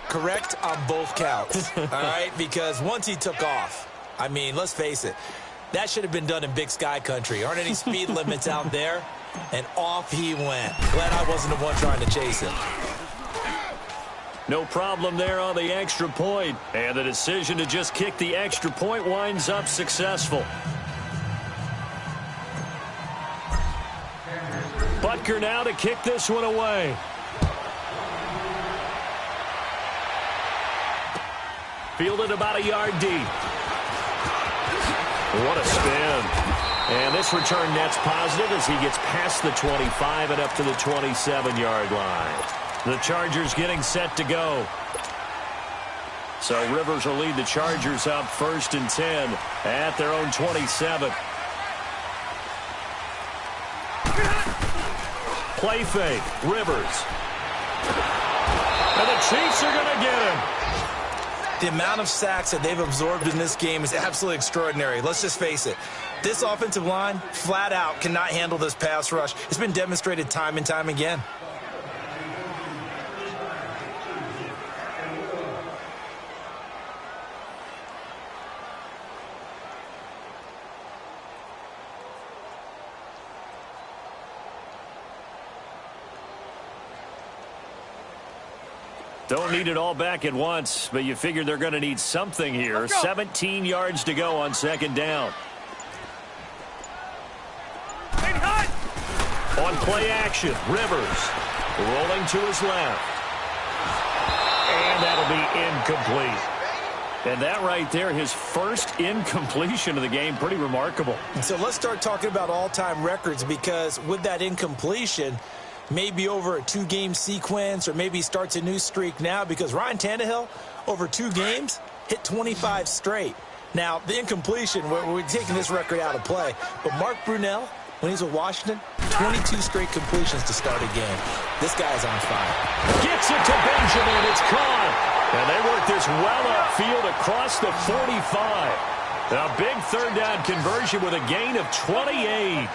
correct on both counts, all right? Because once he took off, I mean, let's face it, that should have been done in Big Sky country. Aren't any speed limits out there? And off he went. Glad I wasn't the one trying to chase him. No problem there on the extra point. And the decision to just kick the extra point winds up successful. Butker now to kick this one away. Fielded about a yard deep. What a spin. And this return net's positive as he gets past the 25 and up to the 27-yard line. The Chargers getting set to go. So Rivers will lead the Chargers up 1st and 10 at their own 27. Play fake. Rivers. And the Chiefs are going to get him. The amount of sacks that they've absorbed in this game is absolutely extraordinary. Let's just face it. This offensive line, flat out, cannot handle this pass rush. It's been demonstrated time and time again. Don't need it all back at once, but you figure they're going to need something here. 17 yards to go on 2nd down. On play action, Rivers rolling to his left. And that'll be incomplete. And that right there, his first incompletion of the game, pretty remarkable. So let's start talking about all-time records, because with that incompletion, maybe over a 2-game sequence, or maybe starts a new streak now, because Ryan Tannehill, over 2 games, hit 25 straight. Now, the incompletion, we're taking this record out of play, but Mark Brunell, when he's with Washington, 22 straight completions to start a game. This guy's on fire. Gets it to Benjamin. It's caught. And they work this well upfield across the 45. A big 3rd down conversion with a gain of 28.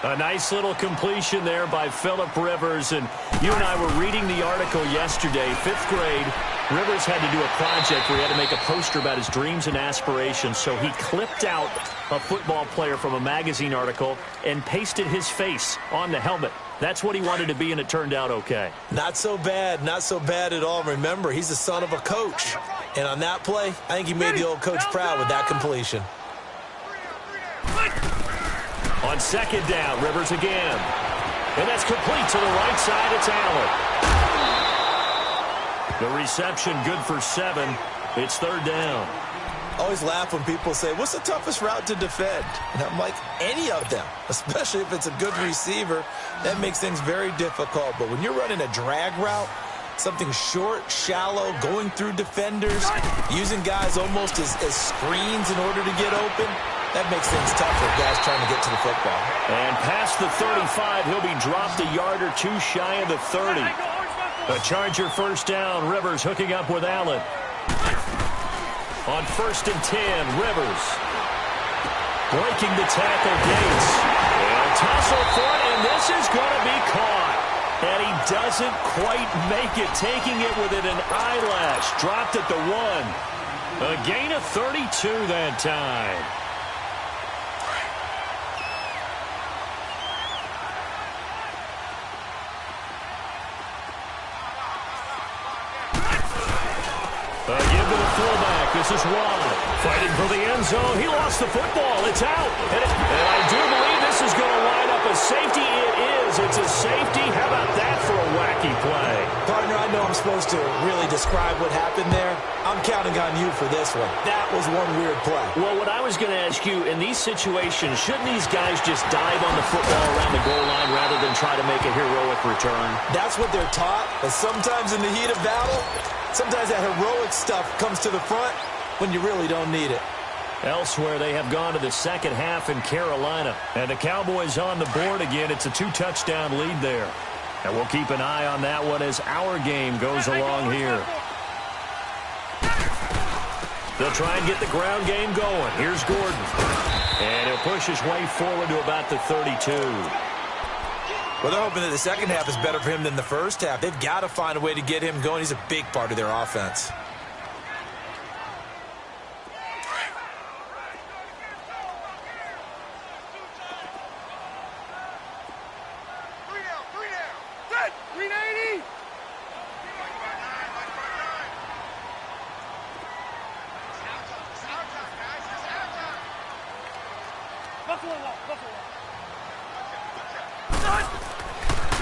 A nice little completion there by Phillip Rivers. And you and I were reading the article yesterday, 5th grade. Rivers had to do a project where he had to make a poster about his dreams and aspirations. So he clipped out a football player from a magazine article and pasted his face on the helmet. That's what he wanted to be, and it turned out okay. Not so bad. Not so bad at all. Remember, he's the son of a coach. And on that play, I think he made the old coach proud with that completion. On 2nd down, Rivers again. And that's complete to the right side. It's Allen. The reception good for 7. It's 3rd down. I always laugh when people say, what's the toughest route to defend? And I'm like, any of them, especially if it's a good receiver. That makes things very difficult. But when you're running a drag route, something short, shallow, going through defenders, using guys almost as screens in order to get open, that makes things tough for guys trying to get to the football. And past the 35, he'll be dropped a yard or 2 shy of the 30. A Charger 1st down. Rivers hooking up with Allen. On 1st and 10, Rivers breaking the tackle, Gates. And tussle for it, and this is going to be caught. And he doesn't quite make it, taking it within an eyelash. Dropped at the 1. A gain of 32 that time. Give to the fullback. This is Watt fighting for the end zone. He lost the football. It's out. And I do believe this is going to line up a safety. It is. It's a safety. How about that for a wacky play? Partner, I know I'm supposed to really describe what happened there. I'm counting on you for this one. That was one weird play. Well, what I was going to ask you, in these situations, shouldn't these guys just dive on the football around the goal line rather than try to make a heroic return? That's what they're taught. But sometimes in the heat of battle, sometimes that heroic stuff comes to the front when you really don't need it. Elsewhere, they have gone to the 2nd half in Carolina. And the Cowboys on the board again. It's a 2-touchdown lead there. And we'll keep an eye on that one as our game goes along here. They'll try and get the ground game going. Here's Gordon. And he'll push his way forward to about the 32. Well, they're hoping that the second half is better for him than the first half. They've got to find a way to get him going. He's a big part of their offense.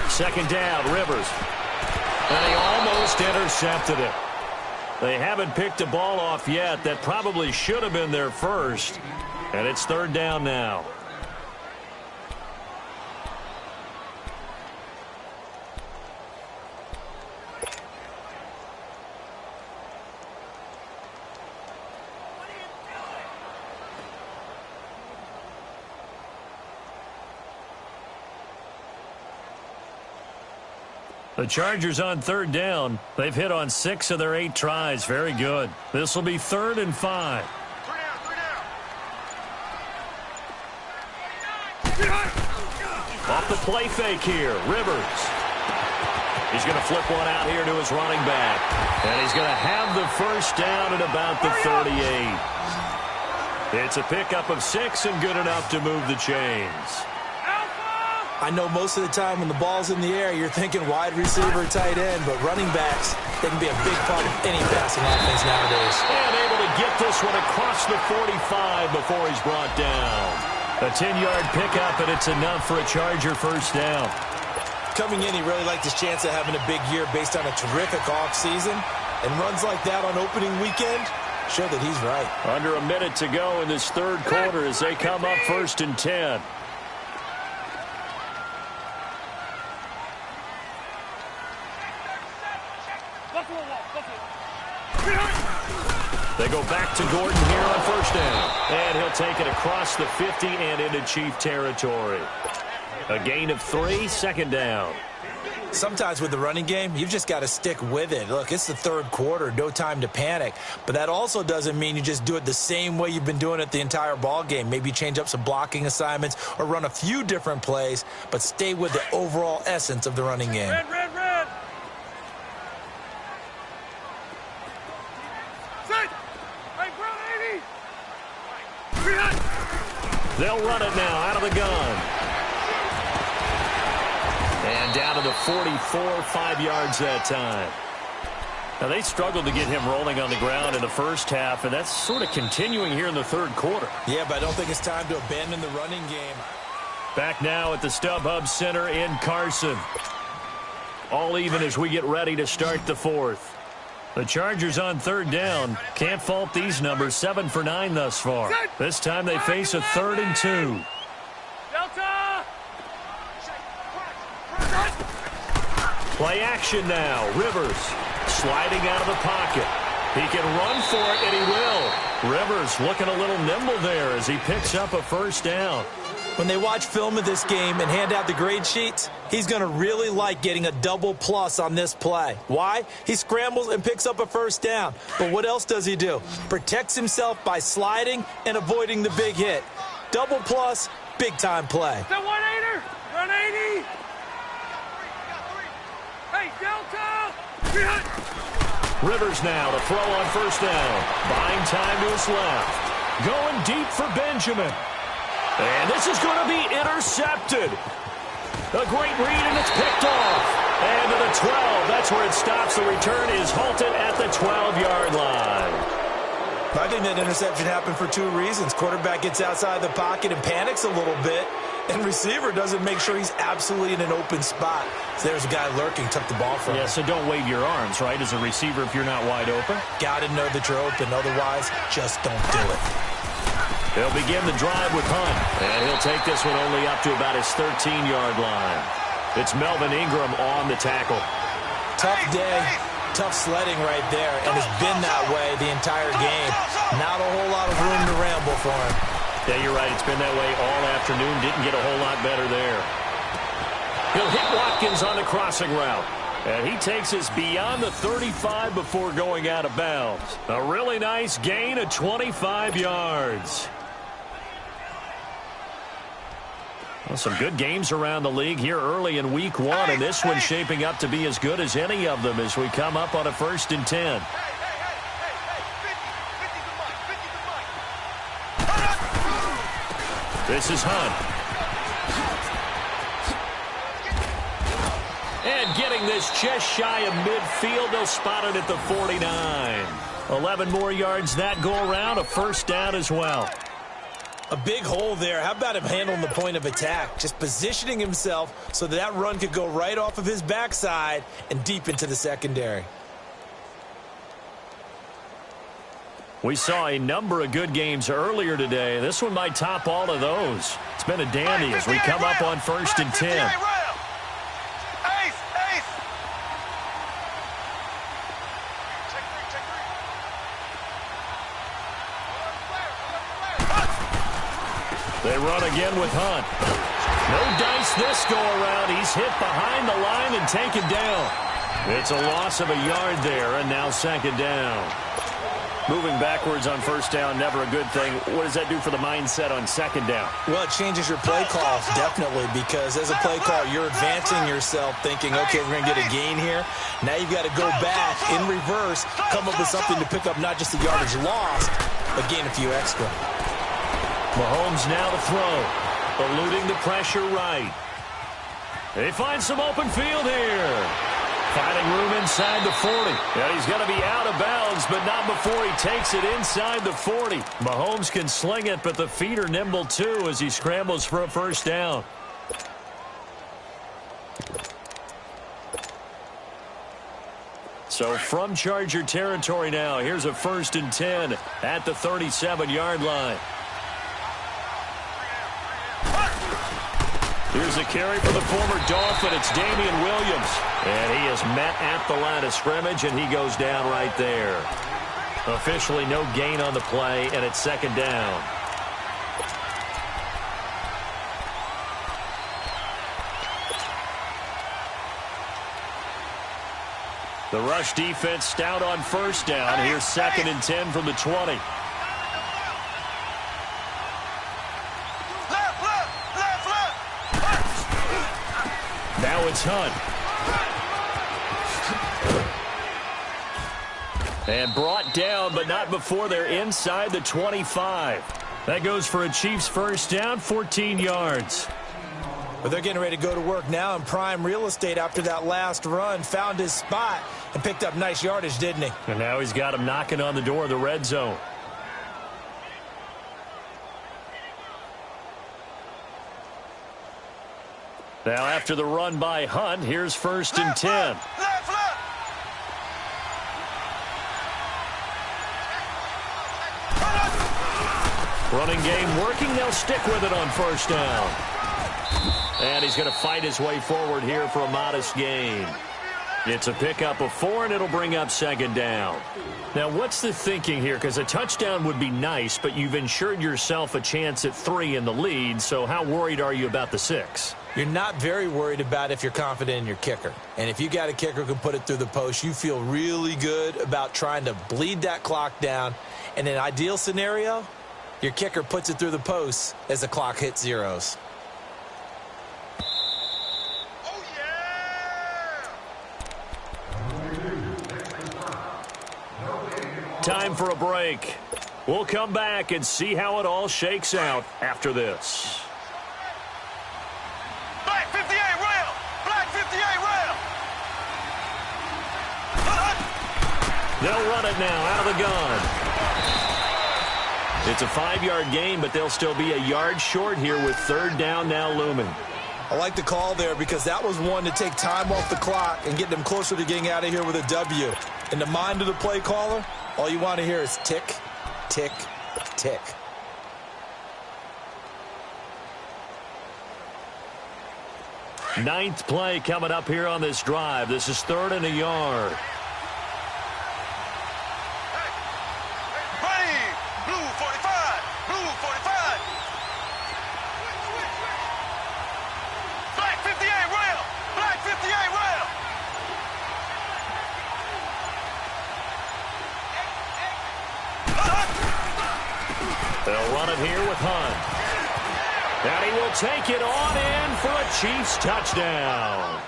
Second down, Rivers. And he almost intercepted it. They haven't picked a ball off yet. That probably should have been their first. And it's third down now. The Chargers on third down. They've hit on 6 of their 8 tries. Very good. This will be 3rd and 5. Off the play fake here, Rivers. He's going to flip one out here to his running back. And he's going to have the first down at about the 38. It's a pickup of 6 and good enough to move the chains. I know most of the time when the ball's in the air, you're thinking wide receiver, tight end, but running backs, they can be a big part of any passing offense nowadays. And able to get this one across the 45 before he's brought down. A 10-yard pickup, and it's enough for a Charger first down. Coming in, he really liked his chance of having a big year based on a terrific offseason, and runs like that on opening weekend show that he's right. Under a minute to go in this third quarter as they come up 1st and 10. They go back to Gordon here on first down. And he'll take it across the 50 and into Chief territory. A gain of 3, second down. Sometimes with the running game, you've just got to stick with it. Look, it's the third quarter, no time to panic. But that also doesn't mean you just do it the same way you've been doing it the entire ball game. Maybe change up some blocking assignments or run a few different plays, but stay with the overall essence of the running game. Red. They'll run it now out of the gun. And down to the 44, 5 yards that time. Now, they struggled to get him rolling on the ground in the first half, and that's sort of continuing here in the third quarter. Yeah, but I don't think it's time to abandon the running game. Back now at the StubHub Center in Carson. All even as we get ready to start the fourth. The Chargers on third down. Can't fault these numbers. 7 for 9 thus far. This time they face a 3rd and 2. Delta! Play action now. Rivers sliding out of the pocket. He can run for it, and he will. Rivers looking a little nimble there as he picks up a first down. When they watch film of this game and hand out the grade sheets, he's going to really like getting a double plus on this play. Why? He scrambles and picks up a first down. But what else does he do? Protects himself by sliding and avoiding the big hit. Double plus, big-time play. The 1-8er! Run 80! Hey, Delta! Rivers now to throw on first down. Buying time to his left. Going deep for Benjamin. And this is going to be intercepted. A great read, and it's picked off. And to the 12. That's where it stops. The return is halted at the 12-yard line. I think that interception happened for 2 reasons. Quarterback gets outside the pocket and panics a little bit. And receiver doesn't make sure he's absolutely in an open spot. So there's a guy lurking, took the ball from him. Yeah, so don't wave your arms, right, as a receiver if you're not wide open. Got to know that you're open. Otherwise, just don't do it. They'll begin the drive with Hunt. And he'll take this one only up to about his 13-yard line. It's Melvin Ingram on the tackle. Tough day, tough sledding right there, and it's been that way the entire game. Not a whole lot of room to ramble for him. Yeah, you're right. It's been that way all afternoon. Didn't get a whole lot better there. He'll hit Watkins on the crossing route. And he takes us beyond the 35 before going out of bounds. A really nice gain of 25 yards. Well, some good games around the league here early in week 1, and this one's shaping up to be as good as any of them as we come up on a 1st and 10. This is Hunt. And getting this just shy of midfield, they'll spot it at the 49. 11 more yards that go around, a 1st down as well. A big hole there. How about him handling the point of attack? Just positioning himself so that run could go right off of his backside and deep into the secondary. We saw a number of good games earlier today. This one might top all of those. It's been a dandy as we come up on 1st and 10. They run again with Hunt. No dice this go around. He's hit behind the line and taken down. It's a loss of a yard there, and now 2nd down. Moving backwards on 1st down, never a good thing. What does that do for the mindset on 2nd down? Well, it changes your play calls, definitely, because as a play call, you're advancing yourself thinking, okay, we're going to get a gain here. Now you've got to go back in reverse, come up with something to pick up not just the yardage lost, but gain a few extra. Mahomes now to throw, eluding the pressure right. They find some open field here. Finding room inside the 40. And he's going to be out of bounds, but not before he takes it inside the 40. Mahomes can sling it, but the feet are nimble too as he scrambles for a 1st down. So from Charger territory now, here's a 1st and 10 at the 37-yard line. Here's a carry for the former Dolphin. It's Damian Williams. And he is met at the line of scrimmage, and he goes down right there. Officially no gain on the play, and it's 2nd down. The rush defense stout on 1st down. Here's 2nd and 10 from the 20. Now it's Hunt. And brought down, but not before they're inside the 25. That goes for a Chiefs 1st down, 14 yards. But they're getting ready to go to work now in prime real estate after that last run. Found his spot and picked up nice yardage, didn't he? And now he's got him knocking on the door of the red zone. Now after the run by Hunt, here's 1st and 10. Running game working. They'll stick with it on 1st down. And he's going to fight his way forward here for a modest gain. It's a pickup of 4, and it'll bring up 2nd down. Now, what's the thinking here? Because a touchdown would be nice, but you've ensured yourself a chance at 3 in the lead, so how worried are you about the 6? You're not very worried about if you're confident in your kicker. And if you got a kicker who can put it through the post, you feel really good about trying to bleed that clock down. In an ideal scenario, your kicker puts it through the post as the clock hits zeros. Time for a break. We'll come back and see how it all shakes out after this. Black 58 rail! Black 58 rail! They'll run it now out of the gun. It's a 5-yard gain, but they'll still be a yard short here with 3rd down now looming. I like the call there because that was one to take time off the clock and get them closer to getting out of here with a W. In the mind of the play caller, all you want to hear is tick, tick, tick. Ninth play coming up here on this drive. This is 3rd and a yard. Ready! Blue 45! Blue 45! Black 58 rail! Black 58 rail! They'll run it here with Hunt. And he will take it on in for a Chiefs touchdown.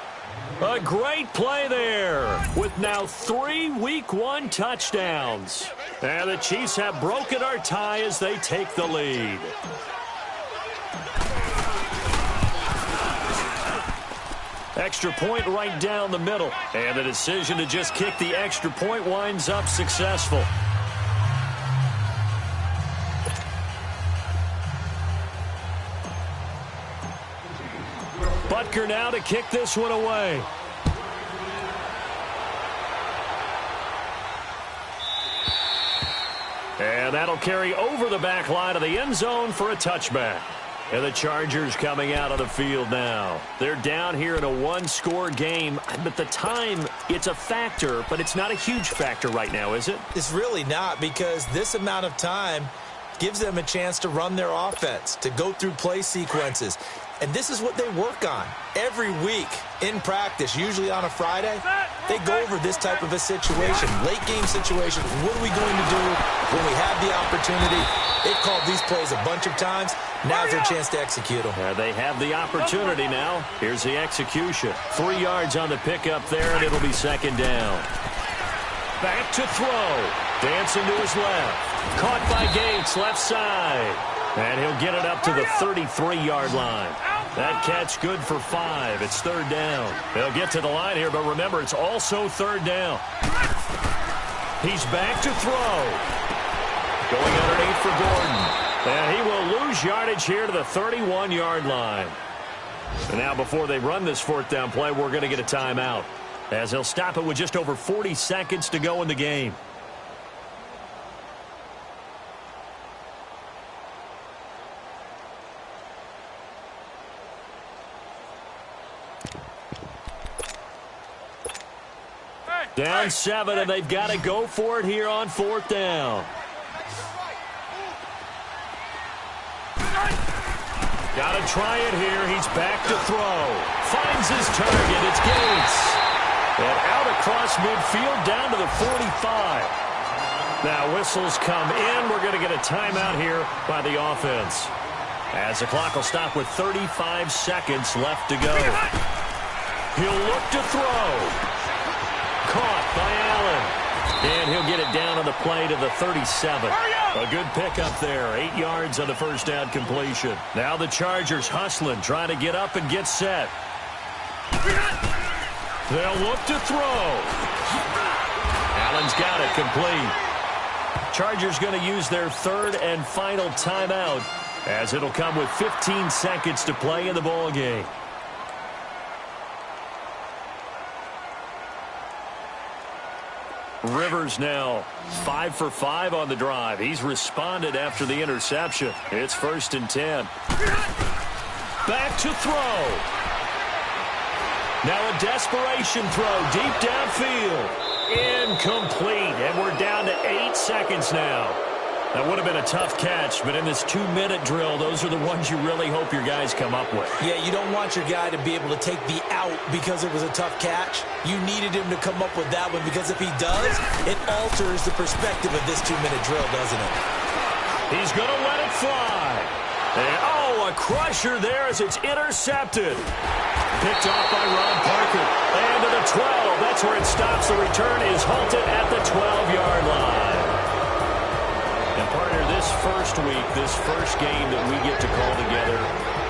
A great play there with now 3 Week 1 touchdowns. And the Chiefs have broken our tie as they take the lead. Extra point right down the middle. And the decision to just kick the extra point winds up successful. Butker now to kick this one away. And that'll carry over the back line of the end zone for a touchback. And the Chargers coming out on the field now. They're down here in a one-score game. But the time, it's a factor, but it's not a huge factor right now, is it? It's really not, because this amount of time gives them a chance to run their offense, to go through play sequences. And this is what they work on every week in practice, usually on a Friday. They go over this type of a situation, late-game situation. What are we going to do when we have the opportunity? They've called these plays a bunch of times. Now's their chance to execute them. They have the opportunity now. Here's the execution. 3 yards on the pickup there, and it'll be second down. Back to throw. Dancing to his left. Caught by Gates, left side. And he'll get it up to the 33-yard line. That catch good for 5. It's third down. They'll get to the line here, but remember, it's also third down. He's back to throw. Going underneath for Gordon. And he will lose yardage here to the 31-yard line. And now before they run this fourth down play, we're going to get a timeout, as they'll stop it with just over 40 seconds to go in the game. Down 7, and they've got to go for it here on fourth down. Got to try it here. He's back to throw. Finds his target. It's Gates. And out across midfield down to the 45. Now whistles come in. We're going to get a timeout here by the offense, as the clock will stop with 35 seconds left to go. He'll look to throw. Caught by Allen. And he'll get it down on the play to the 37. A good pickup there. 8 yards on the first down completion. Now the Chargers hustling, trying to get up and get set. They'll look to throw. Allen's got it complete. Chargers going to use their third and final timeout, as it'll come with 15 seconds to play in the ball game. Rivers now 5 for 5 on the drive. He's responded after the interception. It's 1st and 10. Back to throw. Now a desperation throw deep downfield. Incomplete. And we're down to 8 seconds now. That would have been a tough catch, but in this 2-minute drill, those are the ones you really hope your guys come up with. Yeah, you don't want your guy to be able to take the out because it was a tough catch. You needed him to come up with that one, because if he does, it alters the perspective of this 2-minute drill, doesn't it? He's going to let it fly. And, a crusher there as it's intercepted. Picked off by Ron Parker. And to the 12. That's where it stops. The return is halted at the 12-yard line. And, partner, this first week, this first game that we get to call together,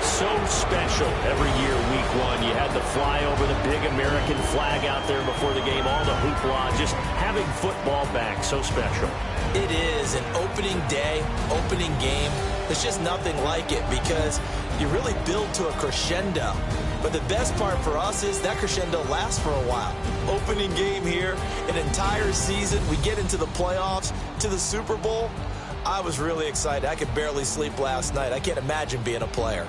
so special every year, week 1. You had the fly over the big American flag out there before the game, all the hoopla, just having football back, so special. It is an opening day, opening game. There's just nothing like it, because you really build to a crescendo. But the best part for us is that crescendo lasts for a while. Opening game here, an entire season. We get into the playoffs, to the Super Bowl. I was really excited. I could barely sleep last night. I can't imagine being a player.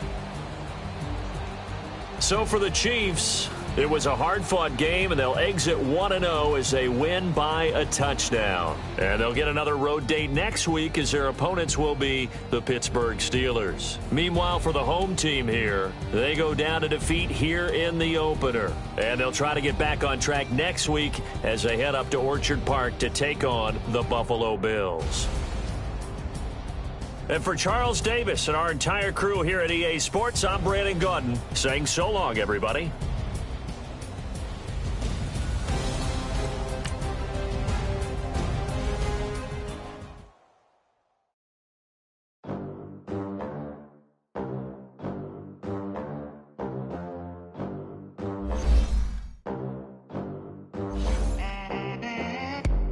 So for the Chiefs, it was a hard-fought game, and they'll exit 1-0 as they win by a touchdown. And they'll get another road date next week, as their opponents will be the Pittsburgh Steelers. Meanwhile, for the home team here, they go down to defeat here in the opener. And they'll try to get back on track next week as they head up to Orchard Park to take on the Buffalo Bills. And for Charles Davis and our entire crew here at EA Sports, I'm Brandon Gaudin saying so long, everybody.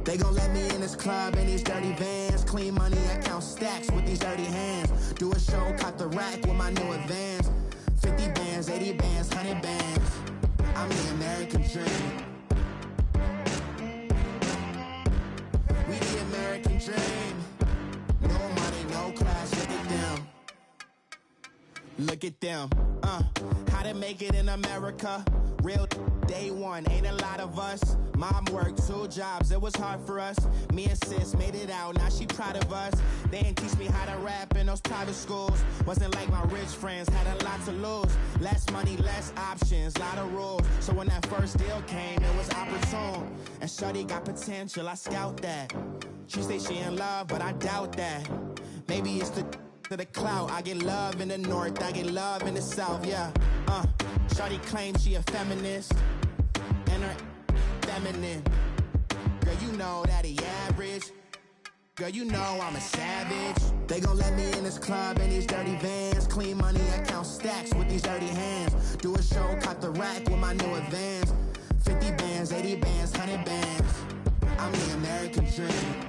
They gon' let me in this club in these dirty vans. Clean money, I count stacks with these dirty hands. Do a show, caught the rack with my new advance. 50 bands, 80 bands, 100 bands. I'm the American dream. We the American dream. No money, no class, look at them. Look at them, how to make it in America. Real day one, ain't a lot of us. Mom worked 2 jobs, it was hard for us. Me and sis made it out, now she proud of us. They didn't teach me how to rap in those private schools. Wasn't like my rich friends, had a lot to lose. Less money, less options, lot of rules. So when that first deal came, it was opportune. And shorty got potential, I scout that. She say she in love, but I doubt that. Maybe it's the clout. I get love in the north, I get love in the south, yeah. Shawty claims she a feminist, and her feminine. Girl, you know that he average. Girl, you know I'm a savage. They gon' let me in this club in these dirty vans. Clean money, I count stacks with these dirty hands. Do a show, caught the rack with my new advance. 50 bands, 80 bands, 100 bands. I'm the American dream.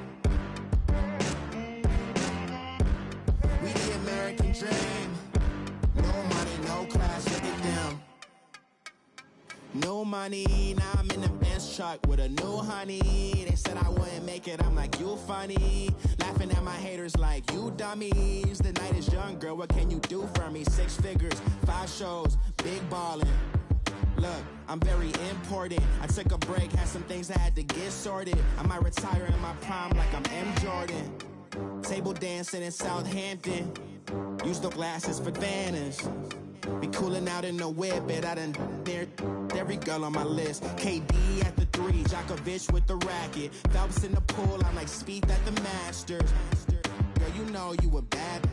We the American dream. No money, no class, look at them. No money, now I'm in the Benz truck with a new honey. They said I wouldn't make it, I'm like, you funny. Laughing at my haters like, you dummies. The night is young, girl, what can you do for me? 6 figures, 5 shows, big ballin'. Look, I'm very important. I took a break, had some things I had to get sorted. I might retire in my prime like I'm M. Jordan. Table dancing in Southampton. Use the glasses for Vanish. Be cooling out in the whip, but I done near every girl on my list. KD at the 3, Djokovic with the racket. Phelps in the pool, I'm like Speed at the Masters. Girl, you know you a bad.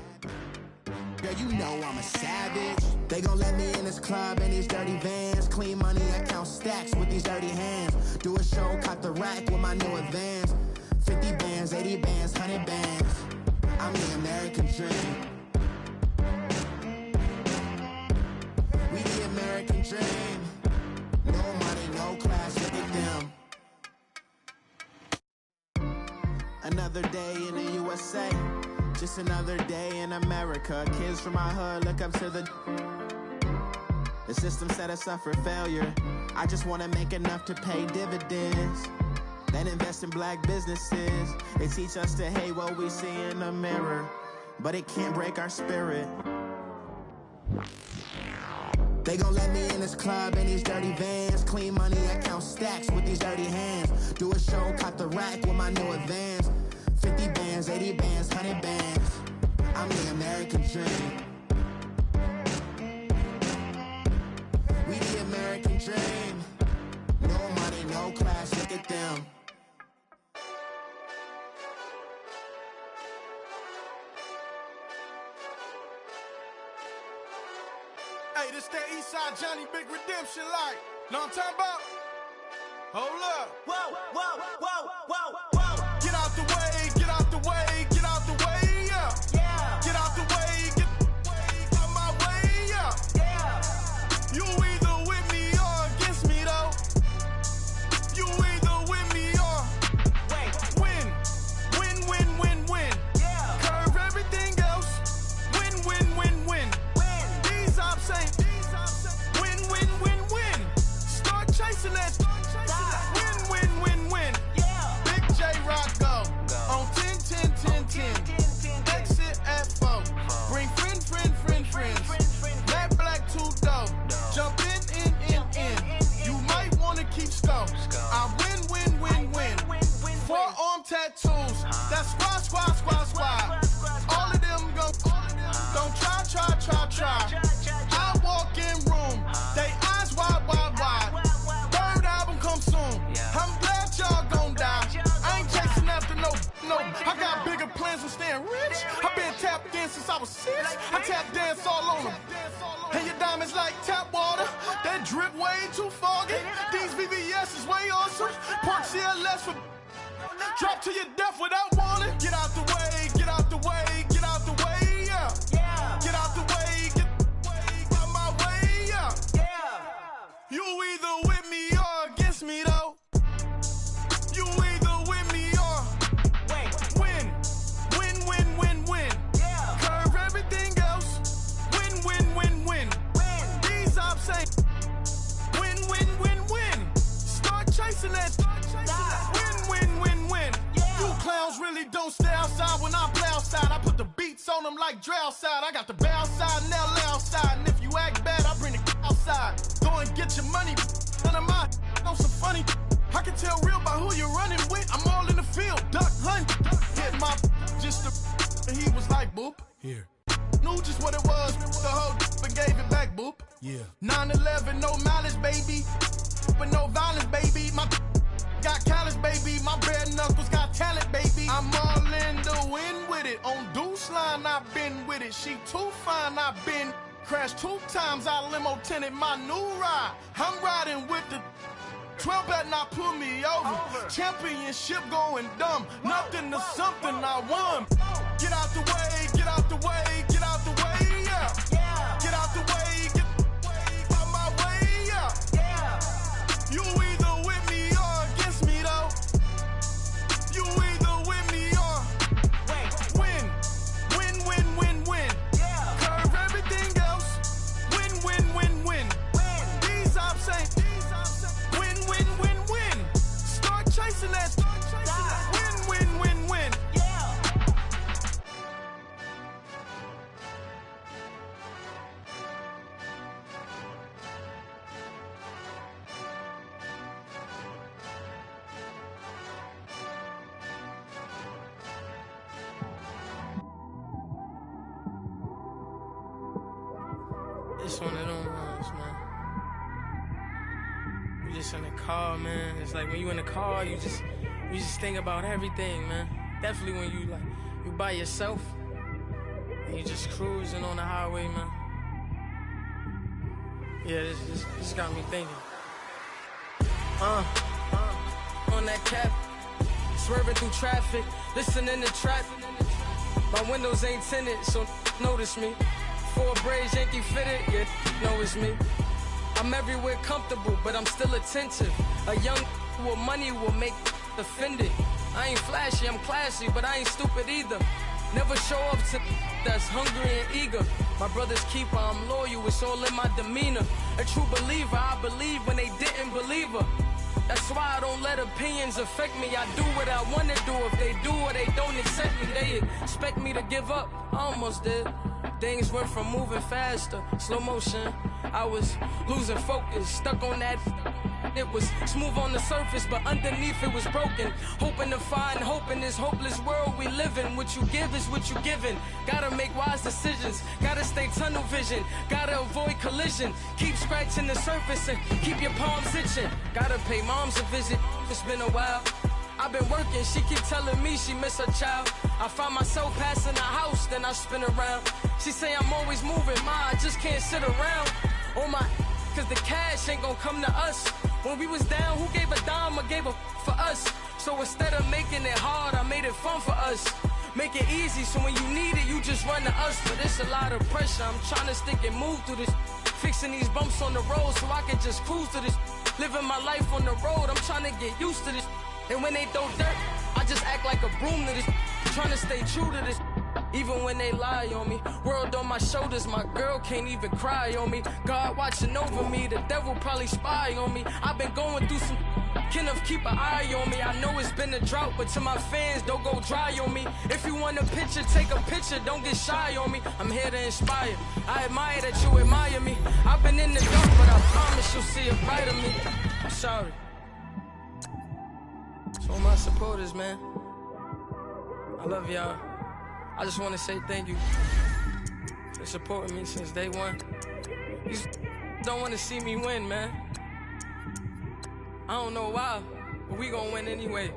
Girl, you know I'm a savage. They gon' let me in this club in these dirty vans. Clean money, I count stacks with these dirty hands. Do a show, caught the rack with my new advance. 50 bands, 80 bands, 100 bands. I'm the American dream. We the American dream. No money, no class, look at them. Another day in the USA. Just another day in America. Kids from my hood look up to the system set us up for failure. I just wanna make enough to pay dividends. Then invest in black businesses. They teach us to hate what we see in the mirror, but it can't break our spirit. They gon' let me in this club in these dirty vans. Clean money, I count stacks with these dirty hands. Do a show, caught the rack with my new advance. 50 bands, 80 bands, 100 bands. I'm the American dream. We the American dream. No money, no class, look at them. Hey, this that Eastside Johnny Big Redemption like. Know what I'm talking about? Hold up. Whoa, whoa, whoa, whoa, whoa. Get out the way, get out the way, get out the way, yeah. Yeah. Get out the way, get out my way, yeah. Yeah. You either with me or against me, though. You either with me or win. Win, win, win, win. Yeah. Curve everything else. Win, win, win, win. These ops ain't. Win, win, win, win. Start chasing that. Win, win, win, win. Yeah. Big J Rock go. On 10, 10, 10, 10. Exit at 4. Bring friends. Matt Black 2 dough. Jump in. You might wanna keep score. I win. Forearm tattoos. That's squad. All of them go. Don't try. I walk in room. They eyes wide. Third album come soon. I'm glad y'all gon' die. I ain't chasing after no. I got bigger plans for staying rich. I been tapped since I was 6. I tap dance all on them. And your diamonds like tap water. That drip way too foggy. These VVS is way awesome. Park CLS for drop to your death without warning. Get out the way, get out the way, get out the way, yeah. Get out the way, get out my way, yeah. You either with me or against me though. You either with me or win. Win, win, win, win. Curve everything else. Win, win, win, win. These ops say win, win, win, win. Start chasing that. Win, win, win, win. You clowns really don't stay outside when I play outside. I put the beats on them like Dre outside. I got the bow side and LA outside. And if you act bad, I bring the outside. Go and get your money. None of my know some funny. I can tell real by who you're running with. I'm all in the field. Duck hunt. Hit my just the. And he was like, boop. Here. Knew just what it was. The whole and gave it back, boop. Yeah. 9/11, no malice, baby. But no violence, baby. My got callous, baby. My bare knuckles got talent, baby. I'm all in the wind with it. On Deuce line, I've been with it. She too fine, I've been crashed 2 times. I limo tinted my new ride. I'm riding with the 12 better not pull me over. Championship going dumb. Nothing to something I won. Get out the way, get out the way, get out the way, yeah. Get out the way, get out my way, yeah. You either with me or against me though. You either with me or win. Win, win, win, win. Curve everything else. Win, win, win, win. These ops ain't win, win, win, win. Start chasing that. Win, win, win, win. It's one of them ones, man. You just in the car, man. It's like when you in the car, you just think about everything, man. Definitely when you by yourself and you just cruising on the highway, man. Yeah, this got me thinking. On that cap, swerving through traffic, listening to trap. My windows ain't tinted, so notice me. 4 braids, Yankee fitted, yeah, know it's me. I'm everywhere comfortable, but I'm still attentive. A young with money will make offended. I ain't flashy, I'm classy, but I ain't stupid either. Never show up to that's hungry and eager. My brother's keeper, I'm loyal, it's all in my demeanor. A true believer, I believe when they didn't believe her. That's why I don't let opinions affect me. I do what I want to do. If they do or they don't accept me, they expect me to give up. I almost did. Things went from moving faster, slow motion. I was losing focus, stuck on that. It was smooth on the surface, but underneath it was broken. Hoping to find hope in this hopeless world we live in. What you give is what you given. Gotta make wise decisions. Gotta stay tunnel vision. Gotta avoid collision. Keep scratching the surface and keep your palms itching. Gotta pay moms a visit. It's been a while. I've been working, she keep telling me she miss her child. I find myself passing the house, then I spin around. She say I'm always moving, I just can't sit around. Oh my, cause the cash ain't gonna come to us. When we was down, who gave a dime or gave a for us? So instead of making it hard, I made it fun for us. Make it easy, so when you need it, you just run to us. But it's a lot of pressure, I'm trying to stick and move through this. Fixing these bumps on the road so I can just cruise to this. Living my life on the road, I'm trying to get used to this. And when they throw dirt, I just act like a broom to this. Trying to stay true to this. Even when they lie on me. World on my shoulders, my girl can't even cry on me. God watching over me, the devil probably spy on me. I've been going through some. Kenneth, keep an eye on me. I know it's been a drought, but to my fans, don't go dry on me. If you want a picture, take a picture, don't get shy on me. I'm here to inspire. I admire that you admire me. I've been in the dark, but I promise you'll see a brighter me. I'm sorry. To all my supporters, man, I love y'all. I just want to say thank you for supporting me since day one. You don't want to see me win, man. I don't know why, but we gonna win anyway.